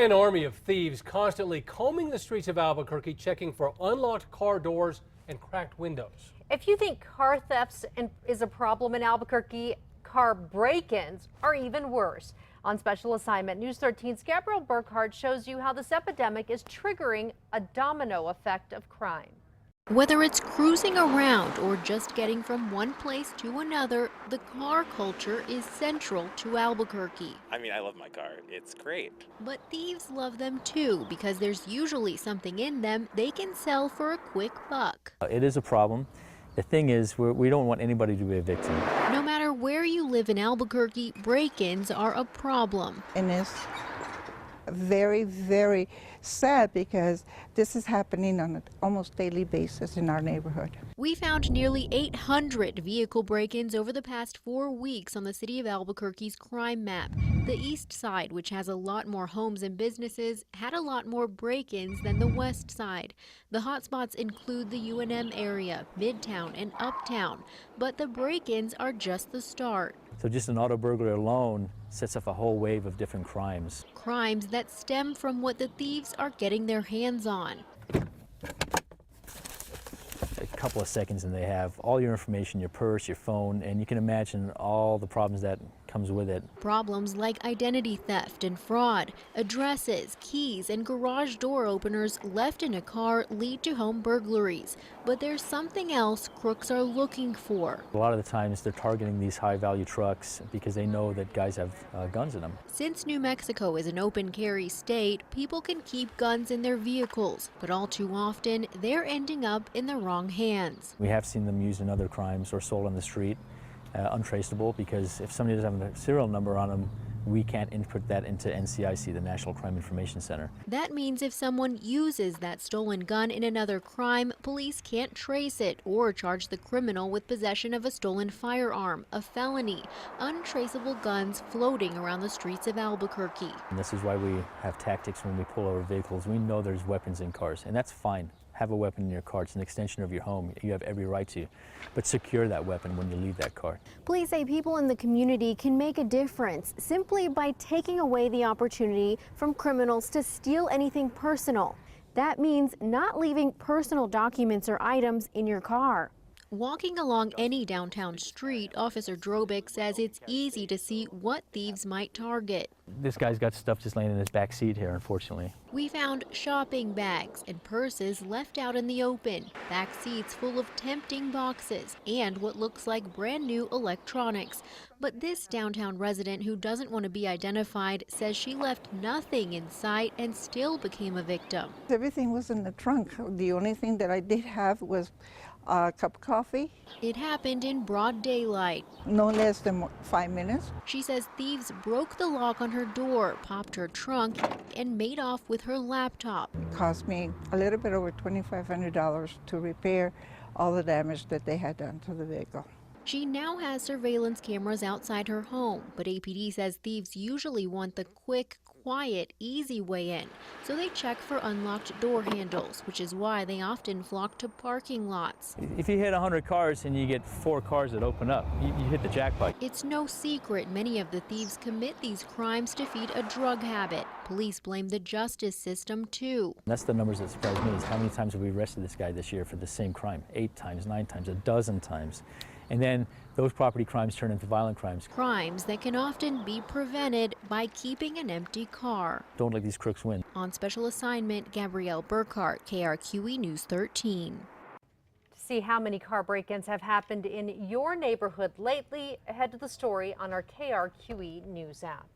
An army of thieves constantly combing the streets of Albuquerque, checking for unlocked car doors and cracked windows. If you think car thefts is a problem in Albuquerque, car break-ins are even worse. On special assignment, News 13's Gabrielle Burkhart shows you how this epidemic is triggering a domino effect of crime. Whether it's cruising around or just getting from one place to another, the car culture is central to Albuquerque. I mean, I love my car. It's great. But thieves love them too, because there's usually something in them they can sell for a quick buck. It is a problem. The thing is, we don't want anybody to be a victim. No matter where you live in Albuquerque, break-ins are a problem. And it's very, very sad because this is happening on an almost daily basis in our neighborhood. We found nearly 800 vehicle break-ins over the past 4 weeks on the city of Albuquerque's crime map. The east side, which has a lot more homes and businesses, had a lot more break-ins than the west side. The hotspots include the UNM area, Midtown, and Uptown, but the break-ins are just the start. So just an auto burglary alone sets off a whole wave of different crimes. Crimes that stem from what the thieves are getting their hands on. A couple of seconds and they have all your information, your purse, your phone, and you can imagine all the problems that comes with it. Problems like identity theft and fraud, addresses, keys, and garage door openers left in a car lead to home burglaries. But there's something else crooks are looking for. A lot of the times they're targeting these high-value trucks because they know that guys have guns in them. Since New Mexico is an open carry state, people can keep guns in their vehicles, but all too often they're ending up in the wrong hands. We have seen them used in other crimes or sold on the street, untraceable, because if somebody doesn't have a serial number on them, we can't input that into NCIC, the National Crime Information Center. That means if someone uses that stolen gun in another crime, police can't trace it or charge the criminal with possession of a stolen firearm, a felony. Untraceable guns floating around the streets of Albuquerque. And this is why we have tactics when we pull over vehicles. We know there's weapons in cars, and that's fine. Have a weapon in your car. It's an extension of your home. You have every right to. But secure that weapon when you leave that car. Police say people in the community can make a difference simply by taking away the opportunity from criminals to steal anything personal. That means not leaving personal documents or items in your car. Walking along any downtown street, Officer Drobick says it's easy to see what thieves might target. This guy's got stuff just laying in his back seat here, unfortunately. We found shopping bags and purses left out in the open, back seats full of tempting boxes, and what looks like brand new electronics. But this downtown resident who doesn't want to be identified says she left nothing in sight and still became a victim. Everything was in the trunk. The only thing that I did have was a cup of coffee. It happened in broad daylight. No less than 5 minutes. She says thieves broke the lock on her door, popped her trunk, and made off with her laptop. It cost me a little bit over $2,500 to repair all the damage that they had done to the vehicle. She now has surveillance cameras outside her home, but APD says thieves usually want the quick, quiet, easy way in, so they check for unlocked door handles, which is why they often flock to parking lots. If you hit 100 cars and you get 4 cars that open up, you hit the jackpot. It's no secret many of the thieves commit these crimes to feed a drug habit. Police blame the justice system too. That's the numbers that surprise me, is how many times have we arrested this guy this year for the same crime? 8 times, 9 times, a dozen times. And then those property crimes turn into violent crimes. Crimes that can often be prevented by keeping an empty car. Don't let these crooks win. On special assignment, Gabrielle Burkhart, KRQE News 13. To see how many car break-ins have happened in your neighborhood lately, head to the story on our KRQE News app.